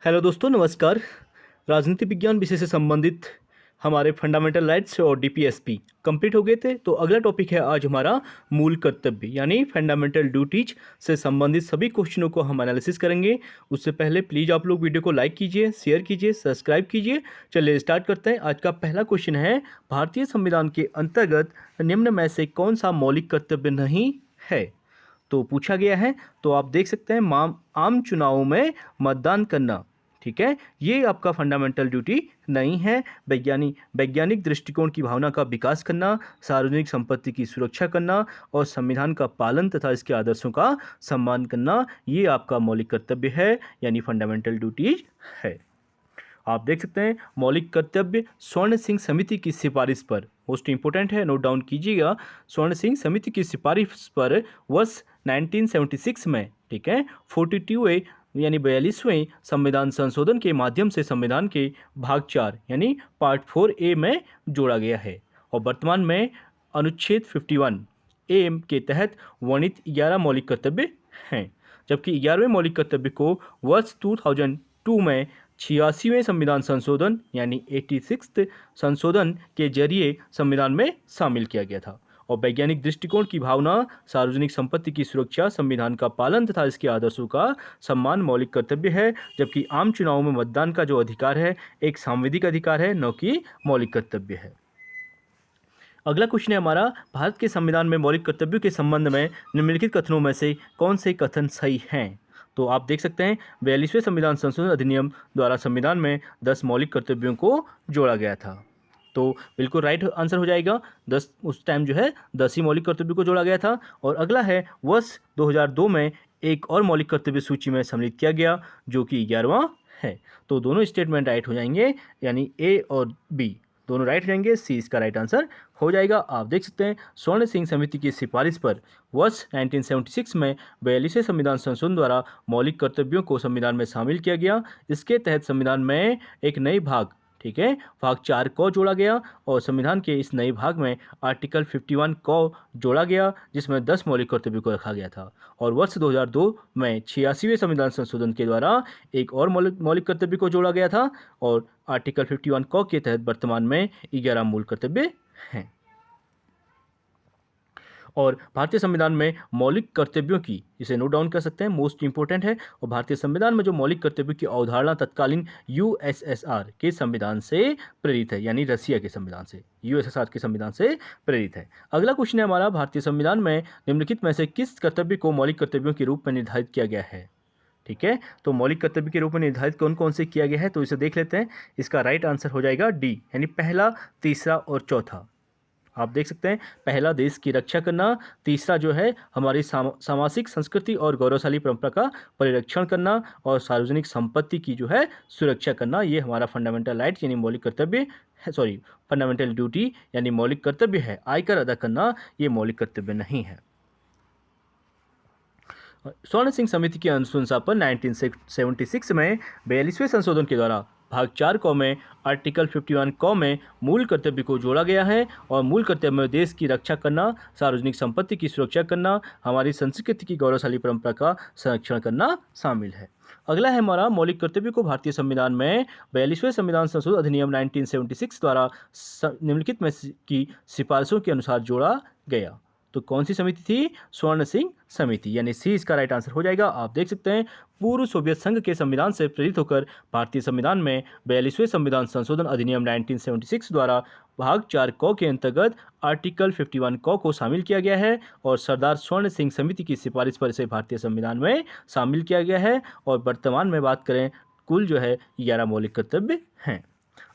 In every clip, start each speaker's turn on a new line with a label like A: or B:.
A: Hello दोस्तों, नमस्कार। राजनीति विज्ञान विषय से संबंधित हमारे फंडामेंटल राइट्स और डीपीएसपी कंप्लीट हो गए थे। तो अगला टॉपिक है आज हमारा मूल कर्तव्य यानी फंडामेंटल ड्यूटीज से संबंधित सभी क्वेश्चनों को हम एनालिसिस करेंगे। उससे पहले प्लीज़ आप लोग वीडियो को लाइक कीजिए, शेयर कीजिए, सब्सक्राइब कीजिए। चलिए स्टार्ट करते हैं। आज का पहला क्वेश्चन है, भारतीय संविधान के अंतर्गत निम्न में से कौन सा मौलिक कर्तव्य नहीं है? तो पूछा गया है। तो आप देख सकते हैं, आम चुनावों में मतदान करना, ठीक है, ये आपका फंडामेंटल ड्यूटी नहीं है। वैज्ञानिक दृष्टिकोण की भावना का विकास करना, सार्वजनिक संपत्ति की सुरक्षा करना और संविधान का पालन तथा इसके आदर्शों का सम्मान करना, ये आपका मौलिक कर्तव्य है यानी फंडामेंटल ड्यूटीज है। आप देख सकते हैं, मौलिक कर्तव्य स्वर्ण सिंह समिति की सिफारिश पर, मोस्ट इंपोर्टेंट है, नोट डाउन कीजिएगा, स्वर्ण सिंह समिति की सिफारिश पर वर्ष 1976 में, ठीक है, 42 यानी 42वें संविधान संशोधन के माध्यम से संविधान के भाग 4 यानी पार्ट 4A में जोड़ा गया है और वर्तमान में अनुच्छेद 51A के तहत वर्णित 11 मौलिक कर्तव्य हैं, जबकि 11वें मौलिक कर्तव्य को वर्ष 2002 में 86वें संविधान संशोधन यानी 86th संशोधन के जरिए संविधान में शामिल किया गया था। और वैज्ञानिक दृष्टिकोण की भावना, सार्वजनिक संपत्ति की सुरक्षा, संविधान का पालन तथा इसके आदर्शों का सम्मान मौलिक कर्तव्य है, जबकि आम चुनावों में मतदान का जो अधिकार है एक सांविधिक अधिकार है, न कि मौलिक कर्तव्य है। अगला क्वेश्चन है हमारा, भारत के संविधान में मौलिक कर्तव्यों के संबंध में निम्नलिखित कथनों में से कौन से कथन सही हैं? तो आप देख सकते हैं, 42वें संविधान संशोधन अधिनियम द्वारा संविधान में 10 मौलिक कर्तव्यों को जोड़ा गया था। तो बिल्कुल राइट आंसर हो जाएगा, 10 उस टाइम जो है 10 ही मौलिक कर्तव्यों को जोड़ा गया था। और अगला है, वर्ष 2002 में एक और मौलिक कर्तव्य सूची में सम्मिलित किया गया जो कि 11वां है। तो दोनों स्टेटमेंट राइट हो जाएंगे, यानी ए और बी दोनों राइट हो जाएंगे, सी इसका राइट आंसर हो जाएगा। आप देख सकते हैं, स्वर्ण सिंह समिति की सिफारिश पर वर्ष 1976 में 42वें संविधान संशोधन द्वारा मौलिक कर्तव्यों को संविधान में शामिल किया गया। इसके तहत संविधान में एक नई भाग, ठीक है, भाग 4 को जोड़ा गया और संविधान के इस नए भाग में आर्टिकल 51 को जोड़ा गया जिसमें 10 मौलिक कर्तव्यों को रखा गया था। और वर्ष 2002 में 86वें संविधान संशोधन के द्वारा एक और मौलिक कर्तव्य को जोड़ा गया था और आर्टिकल 51 को के तहत वर्तमान में 11 मूल कर्तव्य हैं। और भारतीय संविधान में मौलिक कर्तव्यों की, इसे नोट डाउन कर सकते हैं, मोस्ट इंपोर्टेंट है। और भारतीय संविधान में जो मौलिक कर्तव्यों की अवधारणा तत्कालीन यूएसएसआर के संविधान से प्रेरित है, यानी रसिया के संविधान से, यूएसएसआर के संविधान से प्रेरित है। अगला क्वेश्चन है हमारा, भारतीय संविधान में निम्नलिखित में से किस कर्तव्य को मौलिक कर्तव्यों के रूप में निर्धारित किया गया है? ठीक है, तो मौलिक कर्तव्य के रूप में निर्धारित कौन कौन से किया गया है, तो इसे देख लेते हैं। इसका राइट आंसर हो जाएगा डी, यानी पहला, तीसरा और चौथा। आप देख सकते हैं, पहला देश की रक्षा करना, तीसरा जो है हमारी सामाजिक संस्कृति और गौरवशाली परंपरा का परिरक्षण करना और सार्वजनिक संपत्ति की जो है सुरक्षा करना, ये हमारा फंडामेंटल राइट यानी मौलिक कर्तव्य है, फंडामेंटल ड्यूटी यानी मौलिक कर्तव्य है। आयकर अदा करना ये मौलिक कर्तव्य नहीं है। स्वर्ण सिंह समिति की अनुशंसा पर 1976 में 42वें संशोधन के द्वारा भाग 4 क में आर्टिकल 51 क में मूल कर्तव्य को जोड़ा गया है और मूल कर्तव्य में देश की रक्षा करना, सार्वजनिक संपत्ति की सुरक्षा करना, हमारी संस्कृति की गौरवशाली परंपरा का संरक्षण करना शामिल है। अगला है हमारा, मौलिक कर्तव्य को भारतीय संविधान में 42वें संविधान संशोधन अधिनियम 1976 द्वारा निम्नलिखित में की सिफारिशों के अनुसार जोड़ा गया। तो कौन सी समिति थी? स्वर्ण सिंह समिति, यानी सी इसका राइट आंसर हो जाएगा। आप देख सकते हैं, पूर्व सोवियत संघ के संविधान से प्रेरित होकर भारतीय संविधान में 42वें संविधान संशोधन अधिनियम 1976 द्वारा भाग 4 क के अंतर्गत आर्टिकल 51 क को शामिल किया गया है और सरदार स्वर्ण सिंह समिति की सिफारिश पर इसे भारतीय संविधान में शामिल किया गया है। और वर्तमान में बात करें, कुल जो है 11 मौलिक कर्तव्य हैं।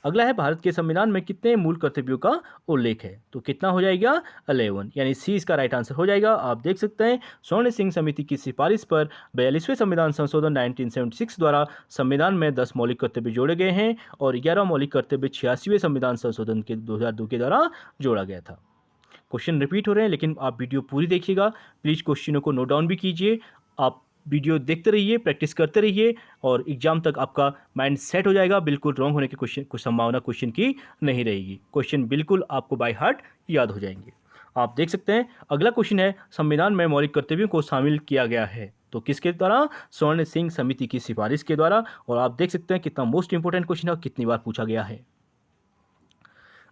A: अगला है, भारत के संविधान में कितने मूल कर्तव्यों का उल्लेख है? तो कितना हो जाएगा? 11, यानी सी इसका राइट आंसर हो जाएगा। आप देख सकते हैं, स्वर्ण सिंह समिति की सिफारिश पर 42वें संविधान संशोधन 1976 द्वारा संविधान में 10 मौलिक कर्तव्य जोड़े गए हैं और 11 मौलिक कर्तव्य 86वें संविधान संशोधन के 2002 के द्वारा जोड़ा गया था। क्वेश्चन रिपीट हो रहे हैं, लेकिन आप वीडियो पूरी देखिएगा। प्लीज़ क्वेश्चनों को नोट डाउन भी कीजिए। आप वीडियो देखते रहिए, प्रैक्टिस करते रहिए और एग्जाम तक आपका माइंड सेट हो जाएगा। बिल्कुल रॉन्ग होने की कुछ संभावना क्वेश्चन की नहीं रहेगी। क्वेश्चन बिल्कुल आपको बाय हार्ट याद हो जाएंगे। आप देख सकते हैं, अगला क्वेश्चन है, संविधान में मौलिक कर्तव्यों को शामिल किया गया है। तो किसके द्वारा? स्वर्ण सिंह समिति की सिफारिश के द्वारा। और आप देख सकते हैं कितना मोस्ट इंपोर्टेंट क्वेश्चन है और कितनी बार पूछा गया है।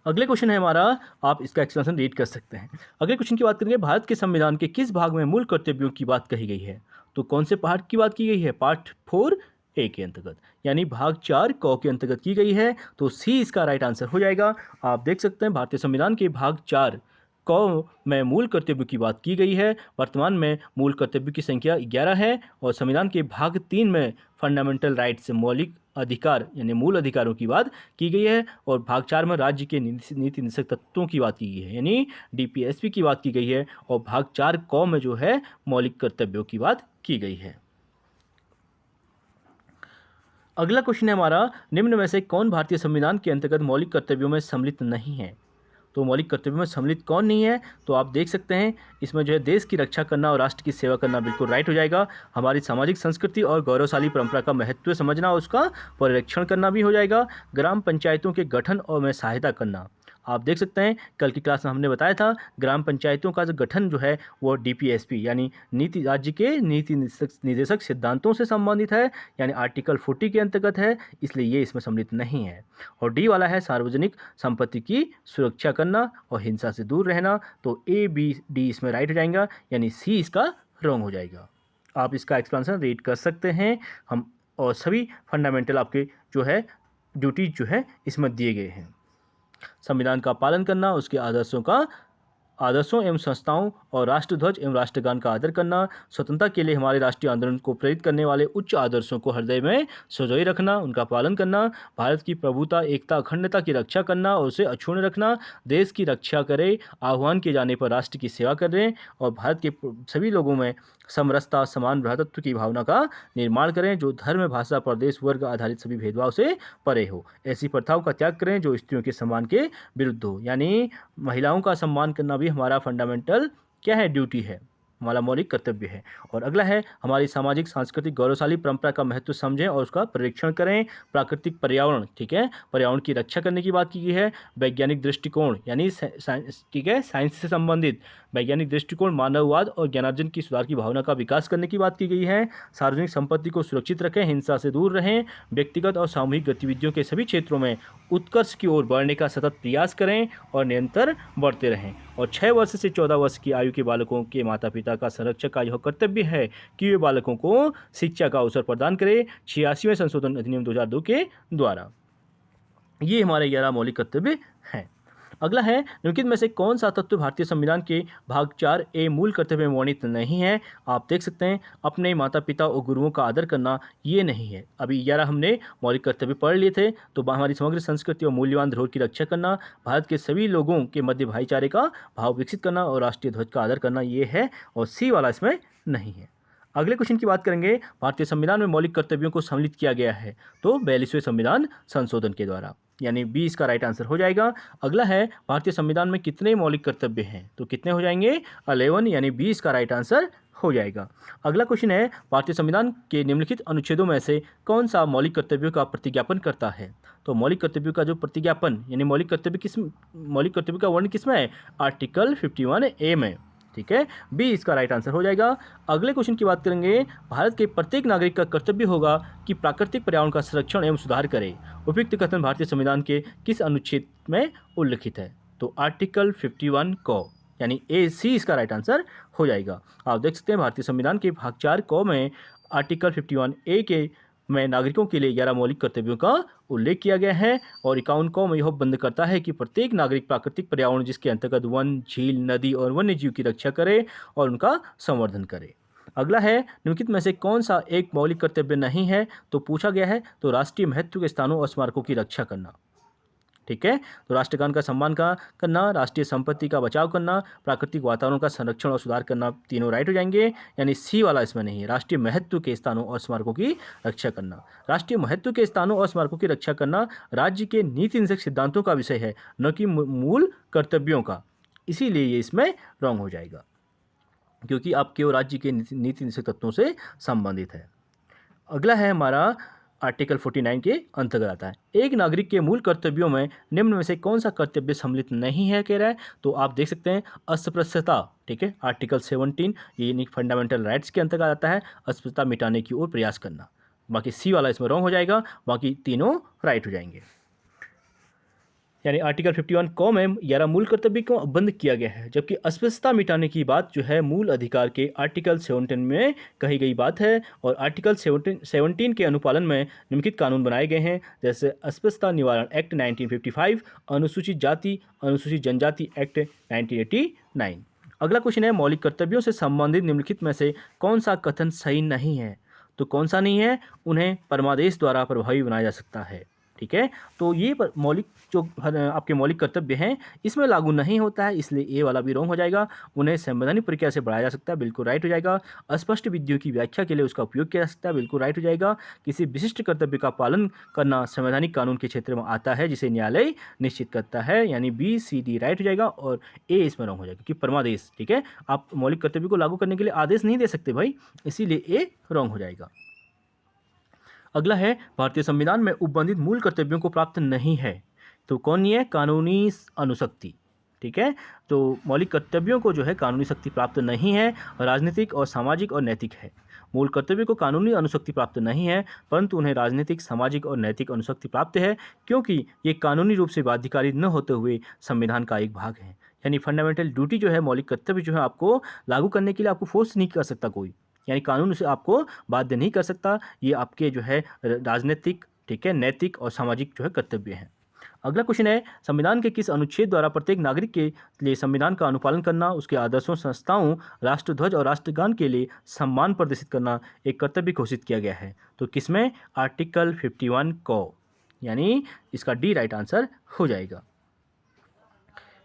A: अगले क्वेश्चन है हमारा, आप इसका एक्सप्लेनेशन रीड कर सकते हैं। अगले क्वेश्चन की बात करेंगे, भारत के संविधान के किस भाग में मूल कर्तव्यों की बात कही गई है? तो कौन से पार्ट की बात की गई है? पार्ट 4A के अंतर्गत, यानी भाग 4 क के अंतर्गत की गई है। तो सी इसका राइट आंसर हो जाएगा। आप देख सकते हैं भारतीय संविधान के भाग 4 क में मूल कर्तव्यों की बात की गई है। वर्तमान में मूल कर्तव्यों की संख्या 11 है और संविधान के भाग 3 में फंडामेंटल राइट्स मौलिक अधिकार यानी मूल अधिकारों की बात की गई है और भाग 4 में राज्य के नीति निषेध तत्वों की बात की गई है यानी डीपीएसपी की बात की गई है और भाग 4 क में जो है मौलिक कर्तव्यों की बात की गई है। अगला क्वेश्चन है हमारा, निम्न में से कौन भारतीय संविधान के अंतर्गत मौलिक कर्तव्यों में सम्मिलित नहीं है? तो मौलिक कर्तव्यों में सम्मिलित कौन नहीं है? तो आप देख सकते हैं इसमें जो है देश की रक्षा करना और राष्ट्र की सेवा करना बिल्कुल राइट हो जाएगा। हमारी सामाजिक संस्कृति और गौरवशाली परंपरा का महत्व समझना और उसका परिरक्षण करना भी हो जाएगा। ग्राम पंचायतों के गठन और में सहायता करना, आप देख सकते हैं कल की क्लास में हमने बताया था ग्राम पंचायतों का जो गठन जो है वो डीपीएसपी यानी नीति राज्य के नीति निर्देशक सिद्धांतों से संबंधित है यानी आर्टिकल 40 के अंतर्गत है, इसलिए ये इसमें सम्मिलित नहीं है। और डी वाला है सार्वजनिक संपत्ति की सुरक्षा करना और हिंसा से दूर रहना, तो ए बी डी इसमें राइट हो जाएगा यानी सी इसका रॉन्ग हो जाएगा। आप इसका एक्सप्लेनेशन रीड कर सकते हैं हम, और सभी फंडामेंटल आपके जो है ड्यूटीज जो है इसमें दिए गए हैं। संविधान का पालन करना, उसके आदर्शों एवं संस्थाओं और राष्ट्रध्वज एवं राष्ट्रगान का आदर करना, स्वतंत्रता के लिए हमारे राष्ट्रीय आंदोलन को प्रेरित करने वाले उच्च आदर्शों को हृदय में संजोए रखना, उनका पालन करना, भारत की प्रभुता एकता अखंडता की रक्षा करना और उसे अक्षुण्ण रखना, देश की रक्षा करें, आह्वान किए जाने पर राष्ट्र की सेवा करें और भारत के सभी लोगों में समरसता समान भ्रातृत्व की भावना का निर्माण करें जो धर्म भाषा प्रदेश वर्ग आधारित सभी भेदभाव से परे हो, ऐसी प्रथाओं का त्याग करें जो स्त्रियों के सम्मान के विरुद्ध हो, यानी महिलाओं का सम्मान करना भी हमारा फंडामेंटल क्या है? ड्यूटी है, हमारा मौलिक कर्तव्य है। और अगला है हमारी सामाजिक सांस्कृतिक गौरवशाली परंपरा का महत्व समझें और उसका परीक्षण करें। प्राकृतिक पर्यावरण, ठीक है, पर्यावरण की रक्षा करने की बात की गई है। वैज्ञानिक दृष्टिकोण यानी ठीक है साइंस से संबंधित वैज्ञानिक दृष्टिकोण, मानववाद और ज्ञानार्जन की सुधार की भावना का विकास करने की बात की गई है। सार्वजनिक संपत्ति को सुरक्षित रखें, हिंसा से दूर रहें, व्यक्तिगत और सामूहिक गतिविधियों के सभी क्षेत्रों में उत्कर्ष की ओर बढ़ने का सतत प्रयास करें और निरंतर बढ़ते रहें। और 6 वर्ष से 14 वर्ष की आयु के बालकों के माता पिता का संरक्षक का यह कर्तव्य है कि वे बालकों को शिक्षा का अवसर प्रदान करें 86वें संशोधन अधिनियम 2002 के द्वारा। ये हमारे 11 मौलिक कर्तव्य हैं। अगला है निम्नलिखित में से कौन सा तत्व भारतीय संविधान के भाग 4A मूल कर्तव्य में वर्णित नहीं है? आप देख सकते हैं अपने माता पिता और गुरुओं का आदर करना, ये नहीं है। अभी 11 हमने मौलिक कर्तव्य पढ़ लिए थे, तो हमारी समग्र संस्कृति और मूल्यवान धरोहर की रक्षा करना, भारत के सभी लोगों के मध्य भाईचारे का भाव विकसित करना और राष्ट्रीय ध्वज का आदर करना, ये है, और सी वाला इसमें नहीं है। अगले क्वेश्चन की बात करेंगे, भारतीय संविधान में मौलिक कर्तव्यों को सम्मिलित किया गया है तो 42वें संविधान संशोधन के द्वारा, यानी बी इसका राइट आंसर हो जाएगा। अगला है भारतीय संविधान में कितने मौलिक कर्तव्य हैं? तो कितने हो जाएंगे? 11, यानी बी इसका राइट आंसर हो जाएगा। अगला क्वेश्चन है भारतीय संविधान के निम्नलिखित अनुच्छेदों में से कौन सा मौलिक कर्तव्यों का प्रतिज्ञापन करता है? तो मौलिक कर्तव्यों का जो प्रतिज्ञापन यानी मौलिक कर्तव्य का वर्ण किसमें है? आर्टिकल 51A में, ठीक है, बी इसका राइट आंसर हो जाएगा। अगले क्वेश्चन की बात करेंगे, भारत के प्रत्येक नागरिक का कर्तव्य होगा कि प्राकृतिक पर्यावरण का संरक्षण एवं सुधार करे। उपयुक्त कथन भारतीय संविधान के किस अनुच्छेद में उल्लिखित है? तो आर्टिकल 51 क, यानी ए सी इसका राइट आंसर हो जाएगा। आप देख सकते हैं भारतीय संविधान के भाग 4 क में आर्टिकल 51A के में नागरिकों के लिए 11 मौलिक कर्तव्यों का उल्लेख किया गया है और 51 क में यह बंद करता है कि प्रत्येक नागरिक प्राकृतिक पर्यावरण जिसके अंतर्गत वन, झील, नदी और वन्य जीव की रक्षा करे और उनका संवर्धन करे। अगला है निम्नलिखित में से कौन सा एक मौलिक कर्तव्य नहीं है? तो पूछा गया है तो राष्ट्रीय महत्व के स्थानों और स्मारकों की रक्षा करना, ठीक है, तो राष्ट्रगान का सम्मान करना, राष्ट्रीय संपत्ति का बचाव करना, प्राकृतिक वातावरण का संरक्षण और सुधार करना, तीनों राइट हो जाएंगे, यानी सी वाला इसमें नहीं है। राष्ट्रीय महत्व के स्थानों और स्मारकों की रक्षा करना, राष्ट्रीय महत्व के स्थानों और स्मारकों की रक्षा करना राज्य के नीति निषेध सिद्धांतों का विषय है, न कि मूल कर्तव्यों का, इसीलिए ये इसमें रॉन्ग हो जाएगा क्योंकि आपके राज्य के नीति निषेध तत्वों से संबंधित है। अगला है हमारा आर्टिकल 49 के अंतर्गत आता है। एक नागरिक के मूल कर्तव्यों में निम्न में से कौन सा कर्तव्य सम्मिलित नहीं है कह रहा है? तो आप देख सकते हैं अस्पृश्यता ठीक है। आर्टिकल 17 ये यानी फंडामेंटल राइट्स के अंतर्गत आता है, अस्पृश्यता मिटाने की ओर प्रयास करना। बाकी सी वाला इसमें रॉन्ग हो जाएगा, बाकी तीनों राइट हो जाएंगे। यानी आर्टिकल 51 क में 11 मूल कर्तव्य को बंद किया गया है, जबकि अस्पृश्यता मिटाने की बात जो है मूल अधिकार के आर्टिकल 17 में कही गई बात है। और आर्टिकल 17 के अनुपालन में निम्नलिखित कानून बनाए गए हैं, जैसे अस्पृश्यता निवारण एक्ट 1955, अनुसूचित जाति अनुसूचित जनजाति एक्ट 1989। अगला क्वेश्चन है, मौलिक कर्तव्यों से संबंधित निम्नलिखित में से कौन सा कथन सही नहीं है? तो कौन सा नहीं है? उन्हें परमादेश द्वारा प्रभावी बनाया जा सकता है। ठीक है, तो ये मौलिक जो आपके मौलिक कर्तव्य हैं इसमें लागू नहीं होता है, इसलिए ए वाला भी रॉन्ग हो जाएगा। उन्हें संवैधानिक प्रक्रिया से बढ़ाया जा सकता है, बिल्कुल राइट हो जाएगा। अस्पष्ट विधियों की व्याख्या के लिए उसका उपयोग किया जा सकता है, बिल्कुल राइट हो जाएगा। किसी विशिष्ट कर्तव्य का पालन करना संवैधानिक कानून के क्षेत्र में आता है, जिसे न्यायालय निश्चित करता है, यानी बी सी डी राइट हो जाएगा और ए इसमें रॉन्ग हो जाएगा, क्योंकि परमादेश। ठीक है, आप मौलिक कर्तव्य को लागू करने के लिए आदेश नहीं दे सकते भाई, इसीलिए ए रॉन्ग हो जाएगा। अगला है, भारतीय संविधान में उपबंधित मूल कर्तव्यों को प्राप्त नहीं है, तो कौन नहीं है? कानूनी अनुशक्ति। ठीक है, तो मौलिक कर्तव्यों को जो है कानूनी शक्ति प्राप्त नहीं है, राजनीतिक और सामाजिक और नैतिक है। मूल कर्तव्य को कानूनी अनुशक्ति प्राप्त नहीं है, परंतु उन्हें राजनीतिक, सामाजिक और नैतिक अनुशक्ति प्राप्त है, क्योंकि ये कानूनी रूप से बाध्यकारी न होते हुए संविधान का एक भाग है। यानी फंडामेंटल ड्यूटी जो है, मौलिक कर्तव्य जो है, आपको लागू करने के लिए आपको फोर्स नहीं कर सकता कोई, यानी कानून से आपको बाध्य नहीं कर सकता। ये आपके जो है राजनीतिक, ठीक है, नैतिक और सामाजिक जो है कर्तव्य हैं। अगला क्वेश्चन है, संविधान के किस अनुच्छेद द्वारा प्रत्येक नागरिक के लिए संविधान का अनुपालन करना, उसके आदर्शों, संस्थाओं, राष्ट्रध्वज और राष्ट्रगान के लिए सम्मान प्रदर्शित करना एक कर्तव्य घोषित किया गया है? तो किसमें? आर्टिकल 51 क, यानी इसका डी राइट आंसर हो जाएगा।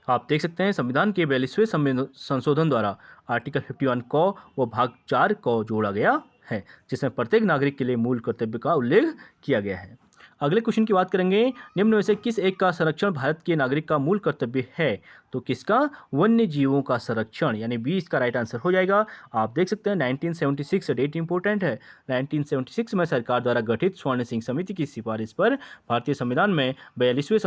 A: आप देख सकते हैं संविधान के 42वें संशोधन द्वारा आर्टिकल 51 क व भाग 4 क जोड़ा गया है, जिसमें प्रत्येक नागरिक के लिए मूल कर्तव्य का उल्लेख किया गया है। अगले क्वेश्चन की बात करेंगे, निम्न में से किस एक का संरक्षण भारत के नागरिक का मूल कर्तव्य है? तो किसका? वन्य जीवों का संरक्षण, यानी बी इसका राइट आंसर हो जाएगा। आप देख सकते हैं 1976 डेट इंपॉर्टेंट है। 1976 में सरकार द्वारा गठित स्वर्ण सिंह समिति की सिफारिश पर भारतीय संविधान में 42वां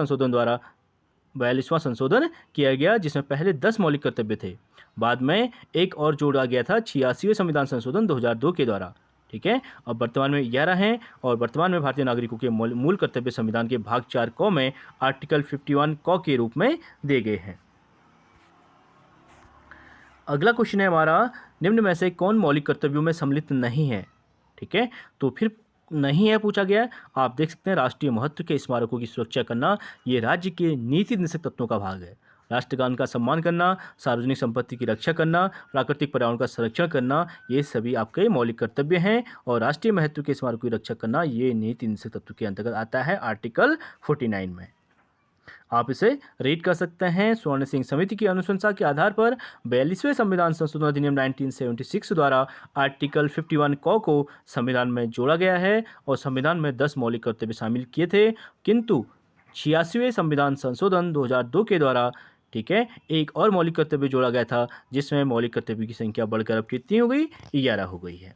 A: संशोधन किया गया, जिसमें पहले 10 मौलिक कर्तव्य थे, बाद में एक और जोड़ा गया था 86वें संविधान संशोधन 2002 के द्वारा। ठीक है, अब वर्तमान में 11 हैं, और वर्तमान में भारतीय नागरिकों के मूल कर्तव्य संविधान के भाग 4 क में आर्टिकल 51 क के रूप में दिए गए हैं। अगला क्वेश्चन है हमारा, निम्न में से कौन मौलिक कर्तव्यों में सम्मिलित नहीं है? ठीक है, तो फिर नहीं है पूछा गया है। आप देख सकते हैं राष्ट्रीय महत्व के स्मारकों की सुरक्षा करना, ये राज्य के नीति निर्देशक तत्वों का भाग है। राष्ट्रगान का सम्मान करना, सार्वजनिक संपत्ति की रक्षा करना, प्राकृतिक पर्यावरण का संरक्षण करना, ये सभी आपके मौलिक कर्तव्य हैं। और राष्ट्रीय महत्व के स्मारकों की रक्षा करना, ये नीति निर्देशक तत्व के अंतर्गत आता है आर्टिकल 49 में। आप इसे रीड कर सकते हैं। स्वर्ण सिंह समिति की अनुशंसा के आधार पर 42वें संविधान संशोधन अधिनियम 1976 द्वारा आर्टिकल 51 क को संविधान में जोड़ा गया है, और संविधान में 10 मौलिक कर्तव्य शामिल किए थे, किंतु 86वें संविधान संशोधन 2002 के द्वारा, ठीक है, एक और मौलिक कर्तव्य जोड़ा गया था, जिसमें मौलिक कर्तव्य की संख्या बढ़कर अब कितनी हो गई? 11 हो गई है।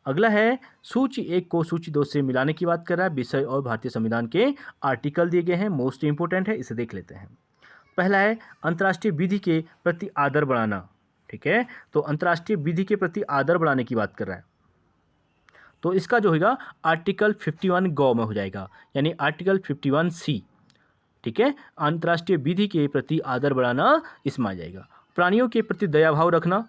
A: अगला है, सूची 1 को सूची 2 से मिलाने की बात कर रहा है। विषय और भारतीय संविधान के आर्टिकल दिए गए हैं, मोस्ट इंपोर्टेंट है, इसे देख लेते हैं। पहला है, अंतर्राष्ट्रीय विधि के प्रति आदर बढ़ाना। ठीक है, तो अंतर्राष्ट्रीय विधि के प्रति आदर बढ़ाने की बात कर रहा है, तो इसका जो होगा आर्टिकल 51 ग में हो जाएगा, यानी आर्टिकल 51 सी। ठीक है, अंतर्राष्ट्रीय विधि के प्रति आदर बढ़ाना इसमें आ जाएगा। प्राणियों के प्रति दया भाव रखना,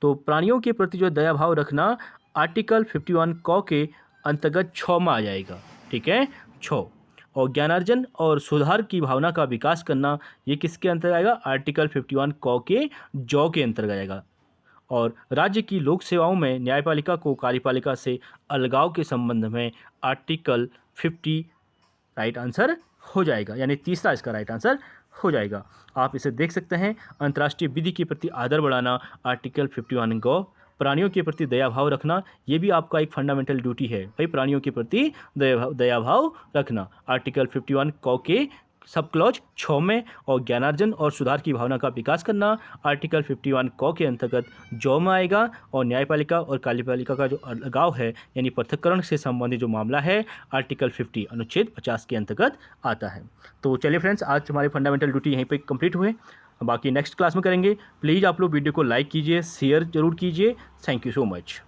A: तो प्राणियों के प्रति जो दया भाव रखना आर्टिकल 51 क के अंतर्गत 6 में आ जाएगा। ठीक है, 6। और ज्ञानार्जन और सुधार की भावना का विकास करना, ये किसके अंतर्गत आएगा? आर्टिकल 51 क के जौ के अंतर्गत आएगा। और राज्य की लोक सेवाओं में न्यायपालिका को कार्यपालिका से अलगाव के संबंध में आर्टिकल 50 राइट आंसर हो जाएगा, यानी तीसरा इसका राइट आंसर हो जाएगा। आप इसे देख सकते हैं, अंतर्राष्ट्रीय विधि के प्रति आदर बढ़ाना आर्टिकल 51 ग। प्राणियों के प्रति दया भाव रखना, ये भी आपका एक फंडामेंटल ड्यूटी है भाई, प्राणियों के प्रति दया भाव रखना आर्टिकल 51 क के सब क्लॉज 6 में। और ज्ञानार्जन और सुधार की भावना का विकास करना आर्टिकल 51 क के अंतर्गत जौ में आएगा। और न्यायपालिका और कार्यपालिका का जो अलगाव है, यानी पृथक्करण से संबंधित जो मामला है, आर्टिकल 50 अनुच्छेद 50 के अंतर्गत आता है। तो चलिए फ्रेंड्स, आज हमारे फंडामेंटल ड्यूटी यहीं पे कंप्लीट हुए। बाकी नेक्स्ट क्लास में करेंगे। प्लीज़ आप लोग वीडियो को लाइक कीजिए, शेयर ज़रूर कीजिए। Thank you so much.